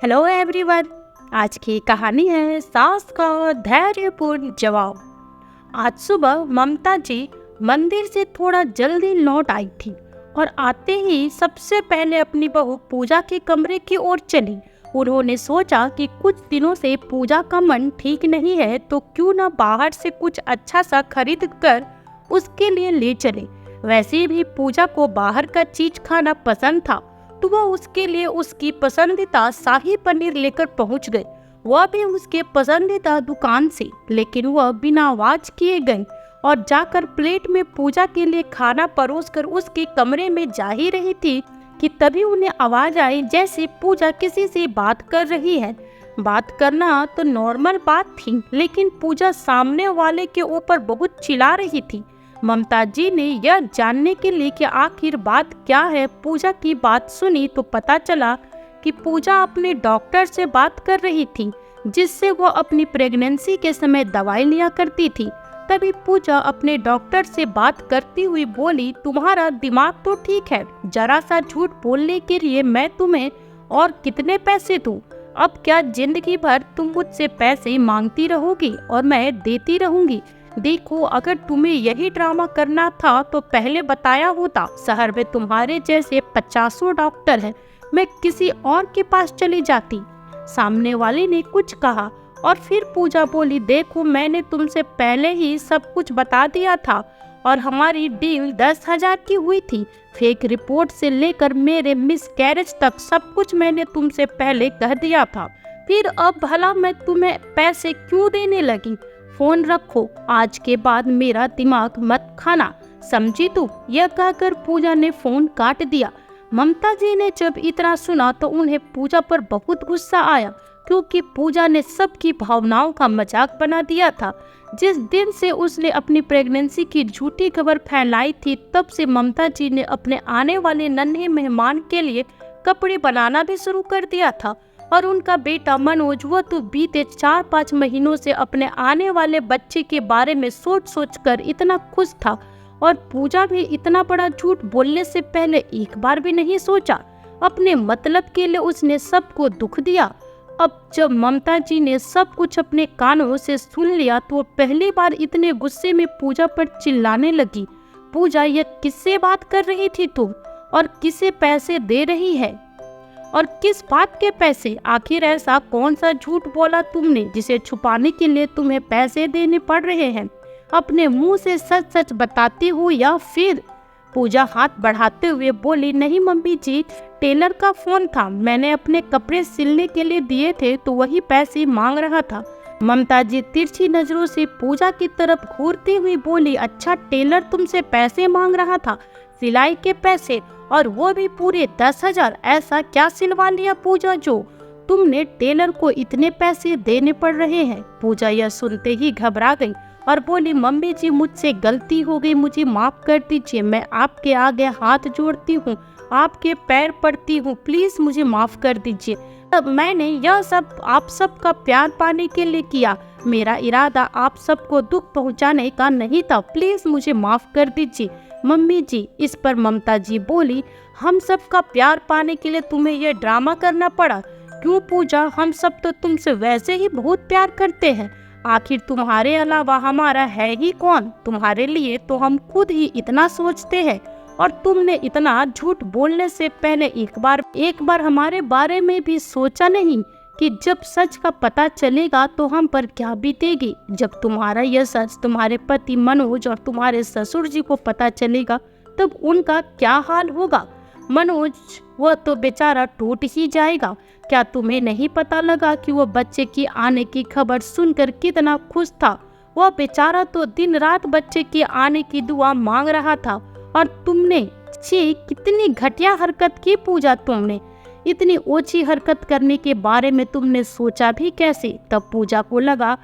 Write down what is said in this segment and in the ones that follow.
Hello everyone. आज की कहानी है सास का धैर्यपूर्ण जवाब। आज सुबह ममता जी मंदिर से थोड़ा जल्दी लौट आई थी और आते ही सबसे पहले अपनी बहू पूजा के कमरे की ओर चली। उन्होंने सोचा कि कुछ दिनों से पूजा का मन ठीक नहीं है तो क्यों न बाहर से कुछ अच्छा सा खरीद कर उसके लिए ले चले। वैसे भी पूजा को बाहर का चीज खाना पसंद था तो वह उसके लिए उसकी पसंदीदा शाही पनीर लेकर पहुंच गए। वह भी उसके पसंदीदा दुकान से, लेकिन वह बिना आवाज किए गई और जाकर प्लेट में पूजा के लिए खाना परोसकर उसके कमरे में जा ही रही थी कि तभी उन्हें आवाज आई जैसे पूजा किसी से बात कर रही है। बात करना तो नॉर्मल बात थी, लेकिन पूजा सामने वाले के ऊपर बहुत चिल्ला रही थी। ममता जी ने यह जानने के लिए कि आखिर बात क्या है पूजा की बात सुनी तो पता चला कि पूजा अपने डॉक्टर से बात कर रही थी जिससे वह अपनी प्रेगनेंसी के समय दवाई लिया करती थी। तभी पूजा अपने डॉक्टर से बात करती हुई बोली, तुम्हारा दिमाग तो ठीक है, जरा सा झूठ बोलने के लिए मैं तुम्हें और कितने पैसे दूं? अब क्या जिंदगी भर तुम मुझसे पैसे मांगती रहोगी और मैं देती रहूंगी? देखो, अगर तुम्हें यही ड्रामा करना था तो पहले बताया होता। शहर में तुम्हारे जैसे 50 डॉक्टर हैं, मैं किसी और के पास चली जाती। सामने वाले ने कुछ कहा और फिर पूजा बोली, देखो मैंने तुमसे पहले ही सब कुछ बता दिया था और हमारी डील 10,000 की हुई थी। फेक रिपोर्ट से लेकर मेरे मिसकैरेज तक सब कुछ मैंने तुमसे पहले कह दिया था। फिर अब भला मैं तुम्हें पैसे क्यों देने लगी? फोन रखो, आज के बाद मेरा दिमाग मत खाना, समझी तू? यह कहकर पूजा ने फोन काट दिया। ममता जी ने जब इतना सुना तो उन्हें पूजा पर बहुत गुस्सा आया, क्योंकि पूजा ने सबकी भावनाओं का मजाक बना दिया था। जिस दिन से उसने अपनी प्रेगनेंसी की झूठी खबर फैलाई थी तब से ममता जी ने अपने आने वाले नन्हे मेहमान के लिए कपड़े बनाना भी शुरू कर दिया था। और उनका बेटा मनोज, वह तो बीते 4-5 महीनों से अपने आने वाले बच्चे के बारे में सोच सोच कर इतना खुश था और पूजा भी इतना बड़ा झूठ बोलने से पहले एक बार भी नहीं सोचा। अपने मतलब के लिए उसने सबको दुख दिया। अब जब ममता जी ने सब कुछ अपने कानों से सुन लिया तो पहली बार इतने गुस्से में पूजा पर चिल्लाने लगी, पूजा ये किससे बात कर रही थी तुम? और किसे पैसे दे रही है? और किस बात के पैसे? आखिर ऐसा कौन सा झूठ बोला तुमने जिसे छुपाने के लिए तुम्हें पैसे देने पड़ रहे हैं? अपने मुंह से सच सच बताती हो या फिर? पूजा हाथ बढ़ाते हुए बोली, नहीं मम्मी जी, टेलर का फोन था, मैंने अपने कपड़े सिलने के लिए दिए थे तो वही पैसे मांग रहा था। ममता जी तिरछी नजरों से पूजा की तरफ घूरती हुई बोली, अच्छा टेलर तुमसे पैसे मांग रहा था, सिलाई के पैसे, और वो भी पूरे 10,000? ऐसा क्या सिलवा लिया पूजा जो तुमने टेलर को इतने पैसे देने पड़ रहे हैं? पूजा यह सुनते ही घबरा गई और बोली, मम्मी जी मुझसे गलती हो गई, मुझे माफ कर दीजिए, मैं आपके आगे हाथ जोड़ती हूँ, आपके पैर पड़ती हूँ, प्लीज मुझे माफ कर दीजिए। तब मैंने यह सब आप सबका प्यार पाने के लिए किया, मेरा इरादा आप सबको दुख पहुँचाने का नहीं था, प्लीज मुझे माफ कर दीजिए मम्मी जी। इस पर ममता जी बोली, हम सबका प्यार पाने के लिए तुम्हें यह ड्रामा करना पड़ा? क्यों पूजा, हम सब तो तुमसे वैसे ही बहुत प्यार करते हैं, आखिर तुम्हारे अलावा हमारा है ही कौन? तुम्हारे लिए तो हम खुद ही इतना सोचते हैं और तुमने इतना झूठ बोलने से पहले एक बार हमारे बारे में भी सोचा नहीं कि जब सच का पता चलेगा तो हम पर क्या बीतेगी? जब तुम्हारा यह सच तुम्हारे पति मनोज और तुम्हारे ससुर जी को पता चलेगा तब उनका क्या हाल होगा? मनोज, वह तो बेचारा टूट ही जाएगा। क्या तुम्हें नहीं पता लगा कि वह बच्चे की आने की खबर सुनकर कितना खुश था? वह बेचारा तो दिन रात बच्चे के आने की दुआ मांग रहा था और तुमने, छी, कितनी घटिया हरकत की पूजा तुमने। इतनी ओछी हरकत करने के बारे में तुमने सोचा भी कैसे? तब पूजा को लगा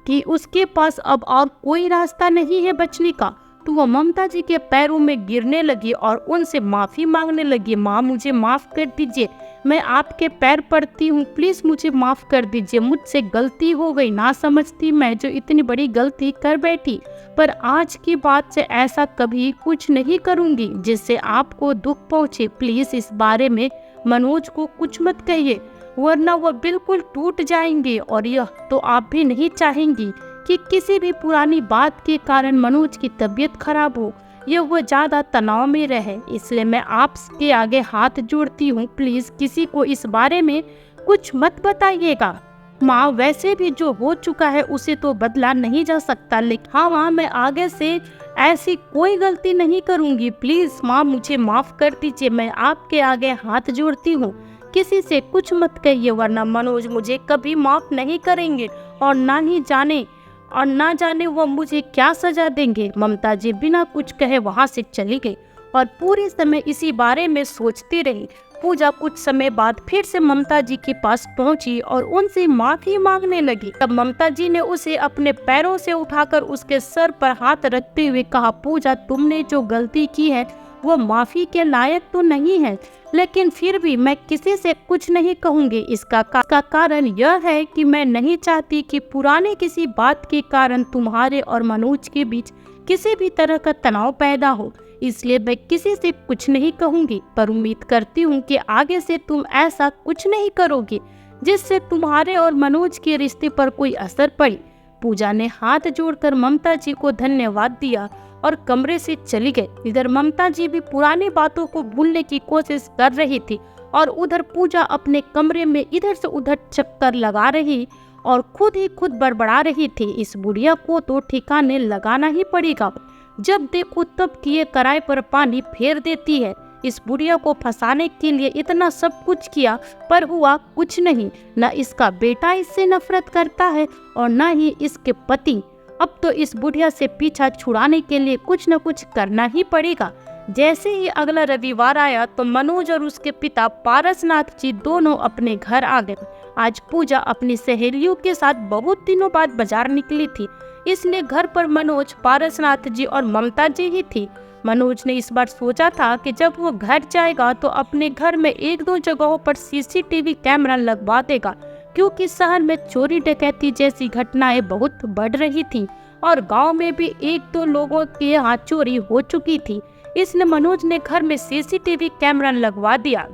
कि उसके पास अब और कोई रास्ता नहीं है बचने का, तो वह ममता जी के पैरों में गिरने लगी और उनसे माफ़ी मांगने लगी, माँ मुझे माफ़ कर दीजिए, मैं आपके पैर पड़ती हूँ, प्लीज़ मुझे माफ़ कर दीजिए, मुझसे गलती हो गई, ना समझती मैं जो इतनी बड़ी गलती कर बैठी, पर आज की बात से ऐसा कभी कुछ नहीं करूँगी जिससे आपको दुख पहुँचे, प्लीज़ इस बारे में मनोज को कुछ मत कहिए। वरना वह बिल्कुल टूट जाएंगे। और यह तो आप भी नहीं चाहेंगी कि किसी भी पुरानी बात के कारण मनोज की तबीयत खराब हो या वह ज़्यादा तनाव में रहे। इसलिए मैं आपके आगे हाथ जोड़ती हूँ, प्लीज़ किसी को इस बारे में कुछ मत बताइएगा। माँ, वैसे भी जो हो चुका है उसे तो बदला नहीं जा सकता, लेकिन हाँ माँ, मैं आगे से ऐसी कोई गलती नहीं करूँगी। प्लीज़ माँ, मुझे माफ़ कर दीजिए, मैं आपके आगे हाथ जोड़ती हूँ। किसी से कुछ मत कहिए, वरना मनोज मुझे कभी माफ़ नहीं करेंगे और ना जाने वो मुझे क्या सजा देंगे। ममता जी बिना कुछ कहे वहाँ से चली गई और पूरे समय इसी बारे में सोचती रही। पूजा कुछ समय बाद फिर से ममता जी के पास पहुंची और उनसे माफी मांगने लगी। तब ममता जी ने उसे अपने पैरों से उठाकर उसके सर पर हाथ रखते हुए कहा, पूजा, तुमने जो गलती की है वो माफी के लायक तो नहीं है, लेकिन फिर भी मैं किसी से कुछ नहीं कहूँगी। इसका कारण यह है कि मैं नहीं चाहती कि पुराने किसी बात के कारण तुम्हारे और मनोज के बीच किसी भी तरह का तनाव पैदा हो, इसलिए मैं किसी से कुछ नहीं कहूँगी। पर उम्मीद करती हूँ कि आगे से तुम ऐसा कुछ नहीं करोगे जिससे तुम्हारे और मनोज के रिश्ते पर कोई असर पड़े। पूजा ने हाथ जोड़कर ममता जी को धन्यवाद दिया और कमरे से चली गई। इधर ममता जी भी पुरानी बातों को भूलने की कोशिश कर रही थी और उधर पूजा अपने कमरे में इधर से उधर चक्कर लगा रही और खुद ही खुद बड़बड़ा रही थी, इस बुढ़िया को तो ठिकाने लगाना ही पड़ेगा। जब देखो तब किए किराए पर पानी फेर देती है। इस बुढ़िया को फंसाने के लिए इतना सब कुछ किया पर हुआ कुछ नहीं। न इसका बेटा इससे नफरत करता है और न ही इसके पति। अब तो इस बुढ़िया से पीछा छुड़ाने के लिए कुछ न कुछ करना ही पड़ेगा। जैसे ही अगला रविवार आया तो मनोज और उसके पिता पारसनाथ जी दोनों अपने घर आ गए। आज पूजा अपनी सहेलियों के साथ बहुत दिनों बाद बाजार निकली थी, इसलिए घर पर मनोज, पारसनाथ जी और ममता जी ही थी। मनोज ने इस बार सोचा था कि जब वो घर जाएगा तो अपने घर में एक दो जगहों पर सीसीटीवी कैमरा लगवा देगा, क्योंकि शहर में चोरी डकैती जैसी घटनाएं बहुत बढ़ रही थीं और गांव में भी एक दो लोगों के यहाँ चोरी हो चुकी थी। इसलिए मनोज ने घर में सीसीटीवी कैमरा लगवा दिया।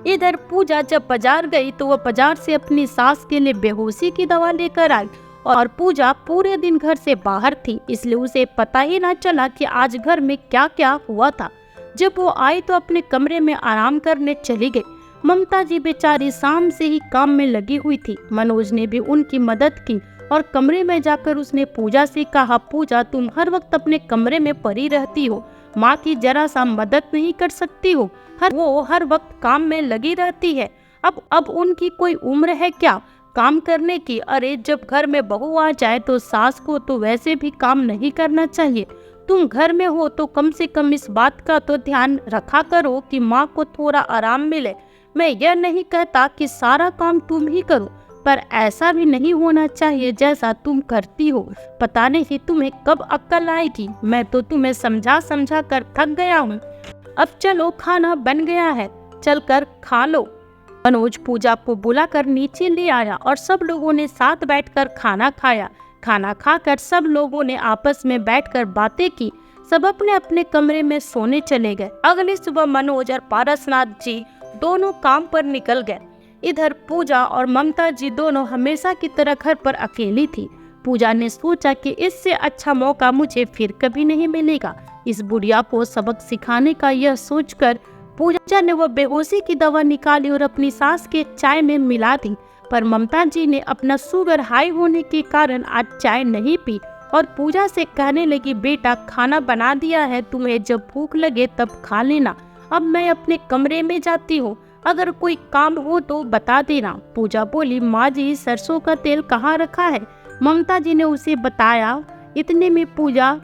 इधर पूजा जब बाजार गई तो वह बाजार से अपनी सास के लिए बेहोशी की दवा लेकर आई और पूजा पूरे दिन घर से बाहर थी, इसलिए उसे पता ही ना चला कि आज घर में क्या क्या हुआ था। जब वो आई तो अपने कमरे में आराम करने चली गई। ममता जी बेचारी शाम से ही काम में लगी हुई थी। मनोज ने भी उनकी मदद की और कमरे में जाकर उसने पूजा से कहा, पूजा, तुम हर वक्त अपने कमरे में पड़ी रहती हो, माँ की जरा सा मदद नहीं कर सकती हो? वो हर वक्त काम में लगी रहती है। अब उनकी कोई उम्र है क्या काम करने की? अरे जब घर में बहू आ जाए तो सास को तो वैसे भी काम नहीं करना चाहिए। तुम घर में हो तो कम से कम इस बात का तो ध्यान रखा करो कि माँ को थोड़ा आराम मिले। मैं यह नहीं कहता कि सारा काम तुम ही करो, पर ऐसा भी नहीं होना चाहिए जैसा तुम करती हो। पता नहीं तुम्हें कब अक्ल आएगी। मैं तो तुम्हें समझा समझा कर थक गया हूँ। अब चलो, खाना बन गया है, चलकर खा लो। मनोज पूजा को बुलाकर नीचे ले आया और सब लोगों ने साथ बैठकर खाना खाया। खाना खाकर सब लोगों ने आपस में बैठकर बातें की। सब अपने अपने कमरे में सोने चले गए। अगली सुबह मनोज और पारसनाथ जी दोनों काम पर निकल गए। इधर पूजा और ममता जी दोनों हमेशा की तरह घर पर अकेली थी। पूजा ने सोचा कि इससे अच्छा मौका मुझे फिर कभी नहीं मिलेगा इस बुढ़िया को सबक सिखाने का। यह सोचकर पूजा ने वह बेहोशी की दवा निकाली और अपनी सास के चाय में मिला दी। पर ममता जी ने अपना शुगर हाई होने के कारण आज चाय नहीं पी और पूजा से कहने लगी, बेटा खाना बना दिया है, तुम्हें जब भूख लगे तब खा लेना। अब मैं अपने कमरे में जाती हूँ, अगर कोई काम हो तो बता देना। पूजा बोली, माँ जी सरसों का तेल कहाँ रखा है? ममता जी ने उसे बताया। इतने में पूजा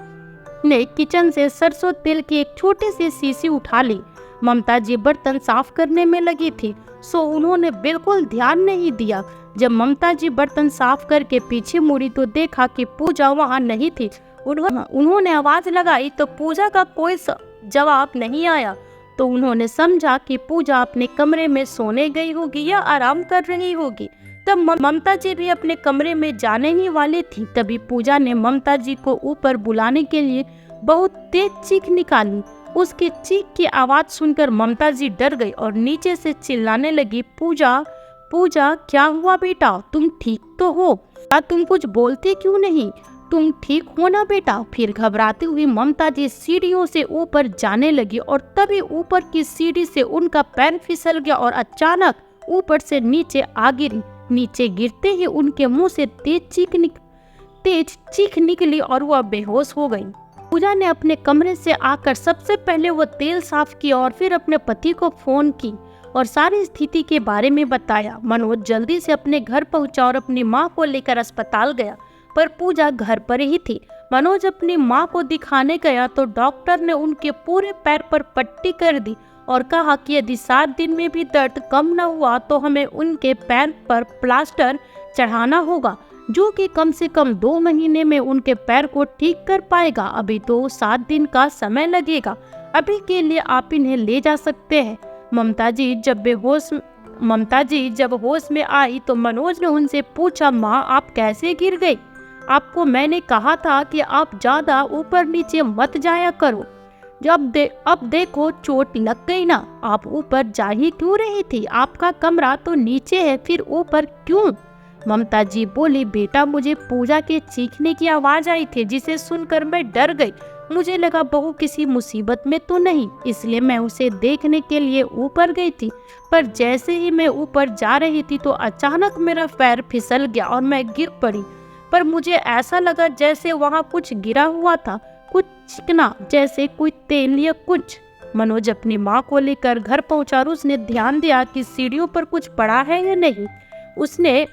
ने किचन से सरसों तेल की एक छोटी सी शीशी उठा ली। ममता जी बर्तन साफ करने में लगी थी, सो उन्होंने बिल्कुल ध्यान नहीं दिया। जब ममता जी बर्तन साफ करके पीछे मुड़ी तो देखा कि पूजा वहाँ नहीं थी। उन्होंने आवाज लगाई तो पूजा का कोई जवाब नहीं आया, तो उन्होंने समझा कि पूजा अपने कमरे में सोने गई होगी या आराम कर रही होगी। तब ममता जी भी अपने कमरे में जाने ही वाली थी। तभी पूजा ने ममता जी को ऊपर बुलाने के लिए बहुत तेज चीख निकाली। उसकी चीख की आवाज सुनकर ममता जी डर गई और नीचे से चिल्लाने लगी, पूजा पूजा, क्या हुआ बेटा, तुम ठीक तो हो? तुम कुछ बोलते क्यों नहीं? तुम ठीक हो ना बेटा? फिर घबराती हुई ममता जी सीढ़ियों से ऊपर जाने लगी और तभी ऊपर की सीढ़ी से उनका पैर फिसल गया और अचानक ऊपर से नीचे आ गिरी। नीचे गिरते ही उनके मुंह से तेज चीख निकली और वह बेहोश हो गई। पूजा ने अपने कमरे से आकर सबसे पहले वो तेल साफ किया और फिर अपने पति को फोन की और सारी स्थिति के बारे में बताया। मनोज जल्दी से अपने घर पहुंचा और अपनी माँ को लेकर अस्पताल गया, पर पूजा घर पर ही थी। मनोज अपनी माँ को दिखाने गया तो डॉक्टर ने उनके पूरे पैर पर पट्टी कर दी और कहा कि यदि 7 दिन में भी दर्द कम न हुआ तो हमें उनके पैर पर प्लास्टर चढ़ाना होगा, जो कि कम से कम 2 महीने में उनके पैर को ठीक कर पाएगा। अभी तो 7 दिन का समय लगेगा। अभी के लिए आप इन्हें ले जा सकते हैं। ममता जी जब होश में आई तो मनोज ने उनसे पूछा, माँ आप कैसे गिर गई? आपको मैंने कहा था कि आप ज्यादा ऊपर नीचे मत जाया करो। अब देखो चोट लग गई ना। आप ऊपर जा ही क्यों रही थी? आपका कमरा तो नीचे है, फिर ऊपर क्यों? ममता जी बोली, बेटा मुझे पूजा के चीखने की आवाज आई थी, जिसे सुनकर मैं डर गई। मुझे लगा बहू किसी मुसीबत में तो नहीं, इसलिए मैं उसे देखने के लिए ऊपर गई थी। पर जैसे ही मैं ऊपर जा रही थी तो अचानक मेरा पैर फिसल गया और मैं गिर पड़ी। पर मुझे ऐसा लगा जैसे वहाँ कुछ गिरा हुआ था, कुछ चिकना, जैसे कोई तेल या कुछ। मनोज अपनी माँ को लेकर घर पहुंचा और उसने ध्यान दिया कि सीढ़ियों पर कुछ पड़ा है या नहीं। उसने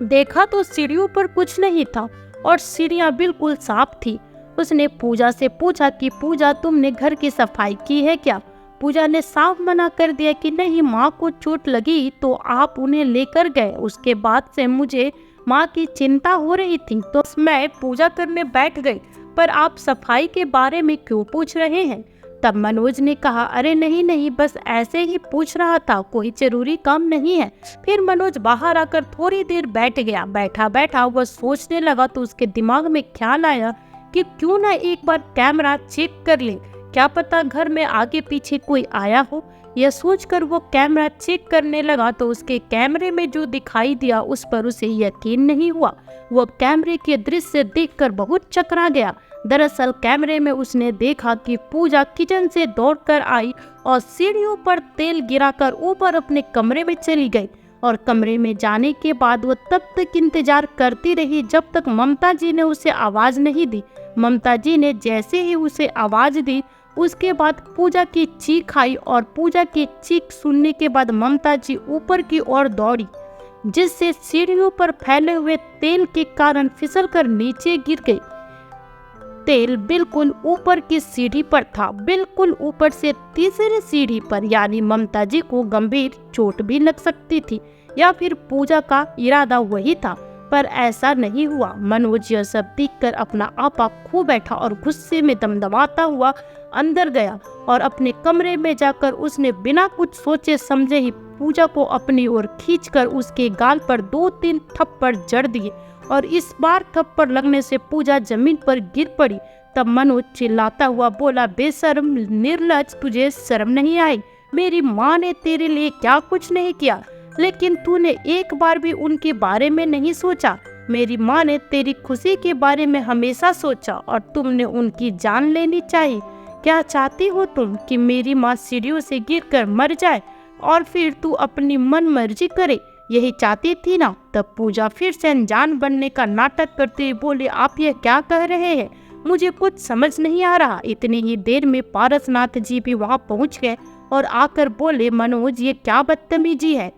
देखा तो सीढ़ियों पर कुछ नहीं था और सीढ़ियाँ बिल्कुल साफ थी। उसने पूजा से पूछा कि पूजा तुमने घर की सफाई की है क्या? पूजा ने साफ मना कर दिया कि नहीं, माँ को चोट लगी तो आप उन्हें लेकर गए। उसके बाद से मुझे माँ की चिंता हो रही थी तो मैं पूजा करने बैठ गई। पर आप सफाई के बारे में क्यों पूछ रहे हैं? तब मनोज ने कहा, अरे नहीं, बस ऐसे ही पूछ रहा था, कोई जरूरी काम नहीं है। फिर मनोज बाहर आकर थोड़ी देर बैठ गया। बैठा वह सोचने लगा तो उसके दिमाग में ख्याल आया कि क्यों ना एक बार कैमरा चेक कर ले, क्या पता घर में आगे पीछे कोई आया हो। यह सोचकर वो कैमरा चेक करने लगा तो उसके कैमरे में जो दिखाई दिया उस पर उसे यकीन नहीं हुआ। वो कैमरे के दृश्य देखकर बहुत चकरा गया। दरअसल कैमरे में उसने देखा कि पूजा किचन से दौड़कर आई और सीढ़ियों पर तेल गिराकर ऊपर अपने कमरे में चली गई और कमरे में जाने के बाद वो तब तक इंतजार करती रही जब तक ममता जी ने उसे आवाज नहीं दी। ममता जी ने जैसे ही उसे आवाज दी उसके बाद पूजा की चीख आई और पूजा की चीख सुनने के बाद ममता जी ऊपर की ओर दौड़ी, जिससे सीढ़ियों पर फैले हुए तेल के कारण फिसलकर नीचे गिर गई। तेल बिल्कुल ऊपर की सीढ़ी पर था, बिल्कुल ऊपर से तीसरी सीढ़ी पर, यानी ममता जी को गंभीर चोट भी लग सकती थी या फिर पूजा का इरादा वही था, पर ऐसा नहीं हुआ। मनोज यह सब देखकर अपना आपा खो बैठा और गुस्से में दमदमाता हुआ अंदर गया और अपने कमरे में जाकर उसने बिना कुछ सोचे समझे ही पूजा को अपनी ओर खींचकर उसके गाल पर 2-3 थप्पड़ जड़ दिए और इस बार थप्पड़ लगने से पूजा जमीन पर गिर पड़ी। तब मनोज चिल्लाता हुआ बोला, बेशर्म निर्लज्ज, तुझे शर्म नहीं आई? मेरी माँ ने तेरे लिए क्या कुछ नहीं किया, लेकिन तूने एक बार भी उनके बारे में नहीं सोचा। मेरी माँ ने तेरी खुशी के बारे में हमेशा सोचा और तुमने उनकी जान लेनी चाहिए। क्या चाहती हो तुम कि मेरी माँ सीढ़ियों से गिरकर मर जाए और फिर तू अपनी मन मर्जी करे? यही चाहती थी ना? तब पूजा फिर से अनजान बनने का नाटक करते हुए बोले, आप ये क्या कह रहे हैं? मुझे कुछ समझ नहीं आ रहा। इतनी ही देर में पारसनाथ जी भी वहाँ पहुँच गए और आकर बोले, मनोज ये क्या बदतमीजी है?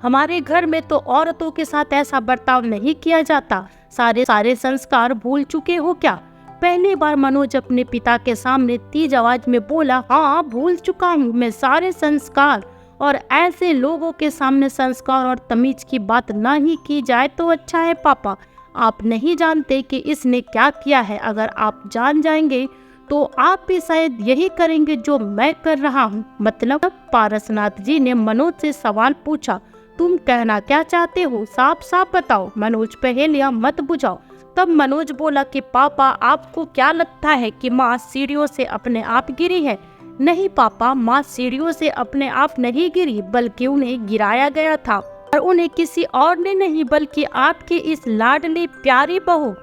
हमारे घर में तो औरतों के साथ ऐसा बर्ताव नहीं किया जाता। सारे संस्कार भूल चुके हो क्या? पहली बार मनोज अपने पिता के सामने तेज आवाज में बोला, हाँ भूल चुका हूँ मैं सारे संस्कार, और ऐसे लोगों के सामने संस्कार और तमीज की बात ना ही की जाए तो अच्छा है पापा। आप नहीं जानते कि इसने क्या किया है। अगर आप जान जाएंगे तो आप भी शायद यही करेंगे जो मैं कर रहा हूँ। मतलब? पारसनाथ जी ने मनोज से सवाल पूछा, तुम कहना क्या चाहते हो? साफ साफ बताओ, मनोज पहेलियां मत बुझाओ। तब मनोज बोला कि पापा आपको क्या लगता है कि माँ सीढ़ियों से अपने आप गिरी है? नहीं पापा, माँ सीढ़ियों से अपने आप नहीं गिरी, बल्कि उन्हें गिराया गया था, और उन्हें किसी और ने नहीं बल्कि आपके इस लाडली प्यारी बहू,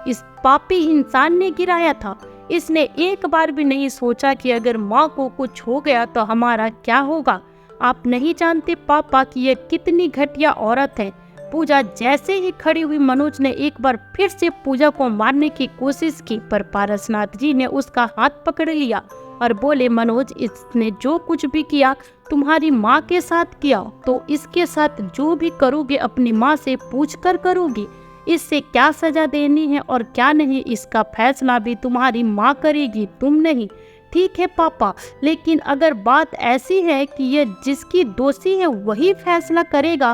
इस पापी इंसान ने गिराया था। इसने एक बार भी नहीं सोचा कि अगर माँ को कुछ हो गया तो हमारा क्या होगा। आप नहीं जानते पापा कि यह कितनी घटिया औरत है। पूजा जैसे ही खड़ी हुई, मनोज ने एक बार फिर से पूजा को मारने की कोशिश की, पर पारसनाथ जी ने उसका हाथ पकड़ लिया और बोले, मनोज, इसने जो कुछ भी किया तुम्हारी माँ के साथ किया, तो इसके साथ जो भी करोगे अपनी माँ से पूछ कर करोगी। इससे क्या सजा देनी है और क्या नहीं, इसका फैसला भी तुम्हारी माँ करेगी, तुम नहीं। ठीक है पापा, लेकिन अगर बात ऐसी है कि यह जिसकी दोषी है वही फैसला करेगा,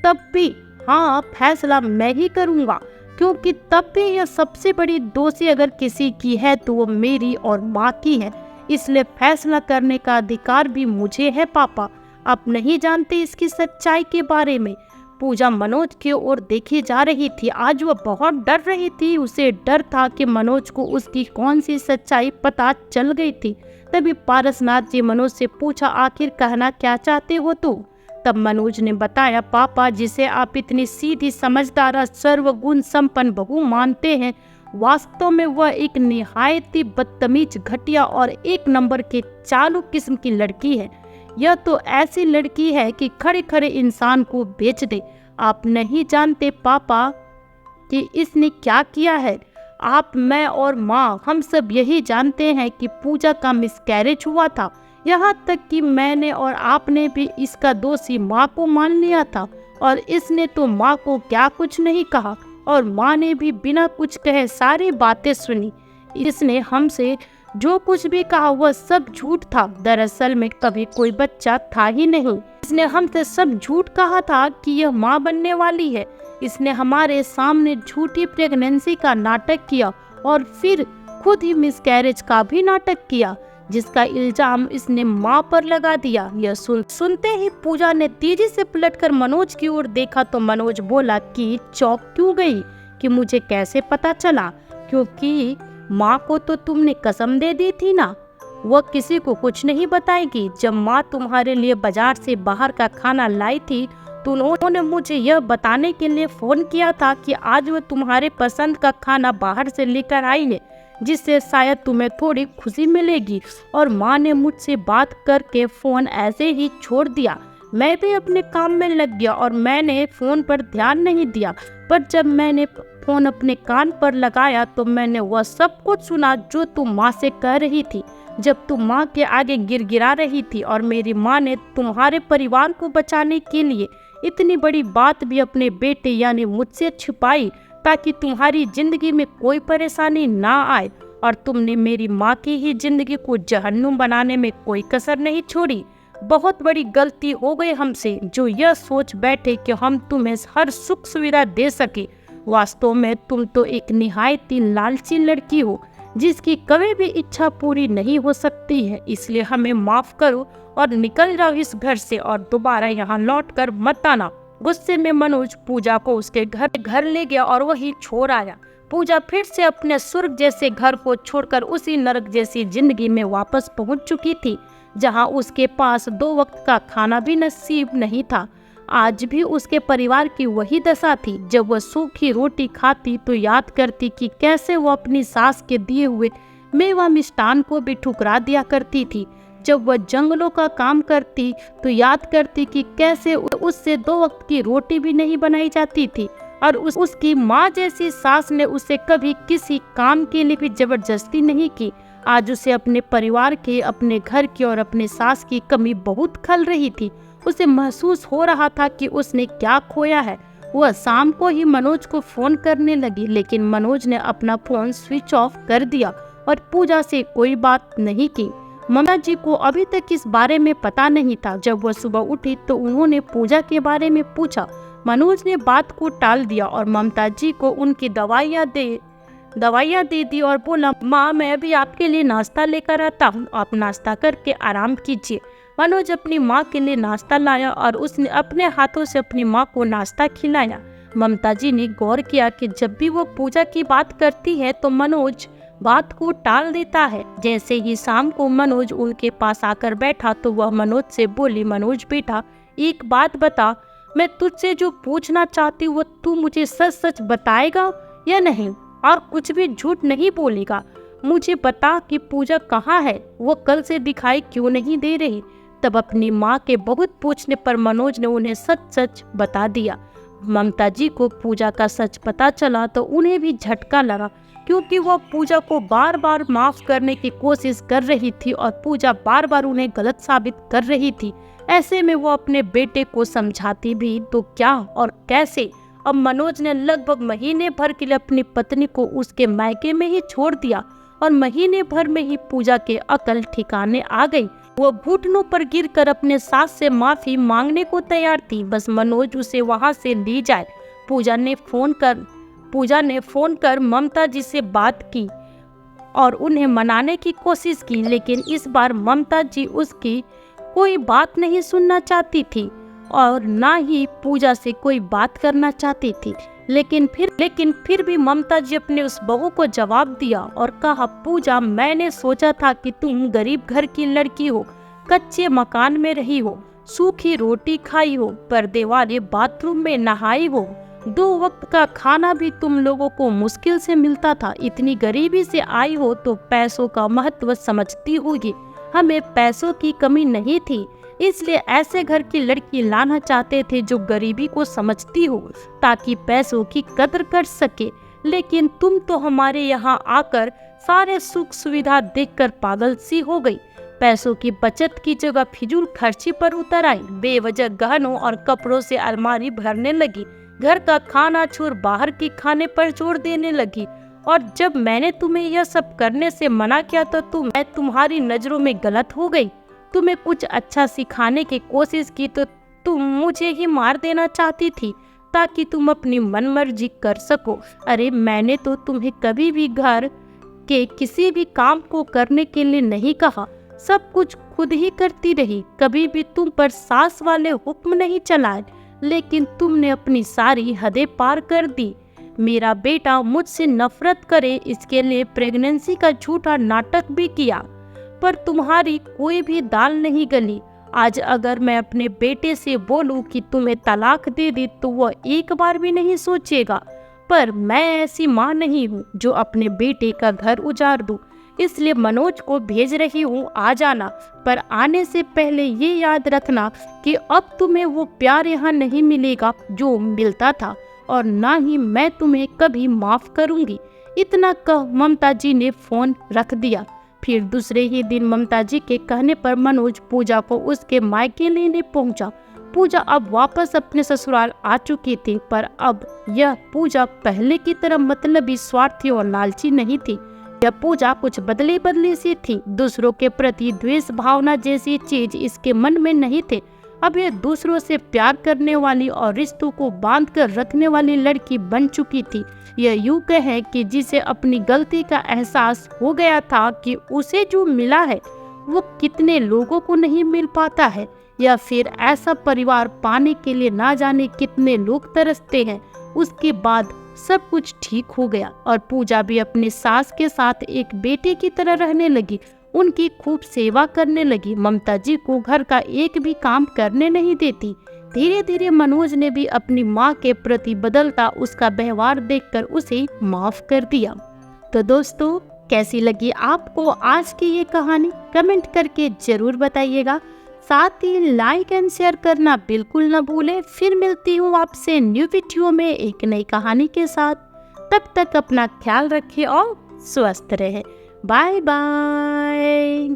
तब भी हाँ, फैसला मैं ही करूँगा, क्योंकि तब भी यह सबसे बड़ी दोषी अगर किसी की है तो वो मेरी और माँ की है। इसलिए फैसला करने का अधिकार भी मुझे है पापा। आप नहीं जानते इसकी सच्चाई के बारे में। पूजा मनोज की ओर देखी जा रही थी। आज वह बहुत डर रही थी। उसे डर था कि मनोज को उसकी कौन सी सच्चाई पता चल गई थी। तभी पारसनाथ जी मनोज से पूछा, आखिर कहना क्या चाहते हो तुम? तब मनोज ने बताया, पापा, जिसे आप इतनी सीधी, समझदार, सर्वगुण संपन्न बहू मानते हैं, वास्तव में वह एक निहायत ही बदतमीज, घटिया और एक नंबर के चालू किस्म की लड़की है। यह तो ऐसी लड़की है कि खड़े खड़े इंसान को बेच दे। आप नहीं जानते पापा कि इसने क्या किया है। आप, मैं और माँ, हम सब यही जानते हैं कि पूजा का मिसकैरेज हुआ था। यहाँ तक कि मैंने और आपने भी इसका दोषी माँ को मान लिया था, और इसने तो माँ को क्या कुछ नहीं कहा, और माँ ने भी बिना कुछ कहे सारी बातें सुनी। इसने हमसे जो कुछ भी कहा वह सब झूठ था। दरअसल में कभी कोई बच्चा था ही नहीं। इसने हमसे सब झूठ कहा था कि यह माँ बनने वाली है। इसने हमारे सामने झूठी प्रेगनेंसी का नाटक किया और फिर खुद ही मिसकैरेज का भी नाटक किया, जिसका इल्जाम इसने माँ पर लगा दिया। यह सुनते ही पूजा ने तेजी से पलटकर मनोज की ओर देखा तो मनोज बोला कि चौंक क्यों गई, कि मुझे कैसे पता चला? क्योंकि माँ को तो तुमने कसम दे दी थी ना, वह किसी को कुछ नहीं बताएगी। जब माँ तुम्हारे लिए बाजार से बाहर का खाना लाई थी तो उन्होंने मुझे यह बताने के लिए फोन किया था कि आज वह तुम्हारे पसंद का खाना बाहर से लेकर आई है, जिससे शायद तुम्हें थोड़ी खुशी मिलेगी। और माँ ने मुझसे बात करके फोन ऐसे ही छोड़ दिया। मैं भी अपने काम में लग गया और मैंने फोन पर ध्यान नहीं दिया, पर जब मैंने फोन अपने कान पर लगाया तो मैंने वह सब कुछ सुना जो तुम माँ से कह रही थी, जब तुम माँ के आगे गिड़गिड़ा रही थी। और मेरी माँ ने तुम्हारे परिवार को बचाने के लिए इतनी बड़ी बात भी अपने बेटे यानी मुझसे छिपाई, ताकि तुम्हारी जिंदगी में कोई परेशानी ना आए। और तुमने मेरी माँ की ही जिंदगी को जहन्नुम बनाने में कोई कसर नहीं छोड़ी। बहुत बड़ी गलती हो गई हमसे जो यह सोच बैठे कि हम तुम्हें हर सुख सुविधा दे सके। वास्तव में तुम तो एक निहायत ही लालची लड़की हो, जिसकी कभी भी इच्छा पूरी नहीं हो सकती है। इसलिए हमें माफ करो और निकल जाओ इस घर से, और दोबारा यहाँ लौटकर मत आना। गुस्से में मनोज पूजा को उसके घर ले गया और वही छोड़ आया। पूजा फिर से अपने स्वर्ग जैसे घर को छोड़कर उसी नरक जैसी जिंदगी में वापस पहुंच चुकी थी, जहां उसके पास 2 वक्त का खाना भी नसीब नहीं था। आज भी उसके परिवार की वही दशा थी। जब वह सूखी रोटी खाती तो याद करती कि कैसे वो अपनी सास के दिए हुए मेवा मिष्ठान को भी ठुकरा दिया करती थी। जब वह जंगलों का काम करती तो याद करती कि कैसे उससे 2 वक्त की रोटी भी नहीं बनाई जाती थी, और उसकी माँ जैसी सास ने उसे कभी किसी काम के लिए भी जबरदस्ती नहीं की। आज उसे अपने परिवार के, अपने घर की और अपने सास की कमी बहुत खल रही थी। उसे महसूस हो रहा था कि उसने क्या खोया है। वह शाम को ही मनोज को फोन करने लगी, लेकिन मनोज ने अपना फोन स्विच ऑफ कर दिया और पूजा से कोई बात नहीं की। ममता जी को अभी तक इस बारे में पता नहीं था। जब वह सुबह उठी तो उन्होंने पूजा के बारे में पूछा। मनोज ने बात को टाल दिया और ममता जी को उनकी दवाइयाँ दे दी और बोला, माँ, मैं अभी आपके लिए नाश्ता लेकर आता हूँ, आप नाश्ता करके आराम कीजिए। मनोज अपनी माँ के लिए नाश्ता लाया और उसने अपने हाथों से अपनी माँ को नाश्ता खिलाया। ममता जी ने गौर किया कि जब भी वो पूजा की बात करती है तो मनोज बात को टाल देता है। जैसे ही शाम को मनोज उनके पास आकर बैठा तो वह मनोज से बोली, मनोज बेटा एक बात बता, मैं तुझसे जो पूछना चाहती हूँ वो तू मुझे सच सच बताएगा या नहीं, और कुछ भी झूठ नहीं बोलेगा। मुझे बता कि पूजा कहाँ है, वो कल से दिखाई क्यों नहीं दे रही। तब अपनी माँ के बहुत पूछने पर मनोज ने उन्हें सच सच बता दिया। ममता जी को पूजा का सच पता चला तो उन्हें भी झटका लगा, क्योंकि वह पूजा को बार बार माफ करने की कोशिश कर रही थी और पूजा बार बार उन्हें गलत साबित कर रही थी। ऐसे में वो अपने बेटे को समझाती भी तो क्या और कैसे। अब मनोज ने लगभग महीने भर के लिए अपनी पत्नी को उसके मायके में ही छोड़ दिया और महीने भर में ही पूजा के अकल ठिकाने आ गई। वो घुटनों पर गिरकर अपने सास से माफी मांगने को तैयार थी, बस मनोज उसे वहां से ले जाए। पूजा ने फोन कर ममता जी से बात की और उन्हें मनाने की कोशिश की, लेकिन इस बार ममता जी उसकी कोई बात नहीं सुनना चाहती थी और ना ही पूजा से कोई बात करना चाहती थी। लेकिन फिर भी ममता जी अपने उस बहू को जवाब दिया और कहा, पूजा मैंने सोचा था कि तुम गरीब घर की लड़की हो, कच्चे मकान में रही हो, सूखी रोटी खाई हो, पर्दे वाले बाथरूम में नहाई हो, 2 वक्त का खाना भी तुम लोगों को मुश्किल से मिलता था। इतनी गरीबी से आई हो तो पैसों का महत्व समझती होगी। हमें पैसों की कमी नहीं थी, इसलिए ऐसे घर की लड़की लाना चाहते थे जो गरीबी को समझती हो ताकि पैसों की कदर कर सके। लेकिन तुम तो हमारे यहाँ आकर सारे सुख सुविधा देखकर पागल सी हो गई। पैसों की बचत की जगह फिजूल खर्ची पर उतर आई, बेवजह गहनों और कपड़ों से अलमारी भरने लगी, घर का खाना छोड़ बाहर के खाने पर जोर देने लगी। और जब मैंने तुम्हें यह सब करने से मना किया तो मैं तुम्हारी नजरों में गलत हो गई। तुम्हें कुछ अच्छा सिखाने की कोशिश की तो तुम मुझे ही मार देना चाहती थी ताकि तुम अपनी मनमर्जी कर सको। अरे मैंने तो तुम्हें कभी भी घर के किसी भी काम को करने के लिए नहीं कहा, सब कुछ खुद ही करती रही, कभी भी तुम पर सास वाले हुक्म नहीं चलाए, लेकिन तुमने अपनी सारी हदें पार कर दी। मेरा बेटा मुझसे नफरत करे इसके लिए प्रेगनेंसी का झूठा नाटक भी किया, पर तुम्हारी कोई भी दाल नहीं गली। आज अगर मैं अपने बेटे से बोलूं कि तुम्हें तलाक दे दी तो वह एक बार भी नहीं सोचेगा, पर मैं ऐसी माँ नहीं हूँ जो अपने बेटे का घर उजाड़ दूं। इसलिए मनोज को भेज रही हूँ, आ जाना, पर आने से पहले ये याद रखना कि अब तुम्हें वो प्यार यहाँ नहीं मिलेगा जो मिलता था, और ना ही मैं तुम्हें कभी माफ करूंगी। इतना कह ममता जी ने फोन रख दिया। फिर दूसरे ही दिन ममता जी के कहने पर मनोज पूजा को उसके मायके लेने पहुंचा। पूजा अब वापस अपने ससुराल आ चुकी थी, पर अब यह पूजा पहले की तरह मतलबी, स्वार्थी और लालची नहीं थी। यह पूजा कुछ बदली सी थी। दूसरों के प्रति द्वेष भावना जैसी चीज इसके मन में नहीं थे। अब यह दूसरों से प्यार करने वाली और रिश्तों को बांध कर रखने वाली लड़की बन चुकी थी। यह यूं कहे कि जिसे अपनी गलती का एहसास हो गया था कि उसे जो मिला है वो कितने लोगों को नहीं मिल पाता है, या फिर ऐसा परिवार पाने के लिए ना जाने कितने लोग तरसते हैं। उसके बाद सब कुछ ठीक हो गया और पूजा भी अपनी सास के साथ एक बेटे की तरह रहने लगी, उनकी खूब सेवा करने लगी। ममता जी को घर का एक भी काम करने नहीं देती। धीरे धीरे मनोज ने भी अपनी माँ के प्रति बदलता उसका व्यवहार देखकर उसे माफ कर दिया। तो दोस्तों, कैसी लगी आपको आज की ये कहानी? कमेंट करके जरूर बताइएगा। साथ ही लाइक एंड शेयर करना बिल्कुल न भूलें। फिर मिलती हूँ आपसे न्यू वीडियो में एक नई कहानी के साथ। तब तक अपना ख्याल रखें और स्वस्थ रहें। Bye bye.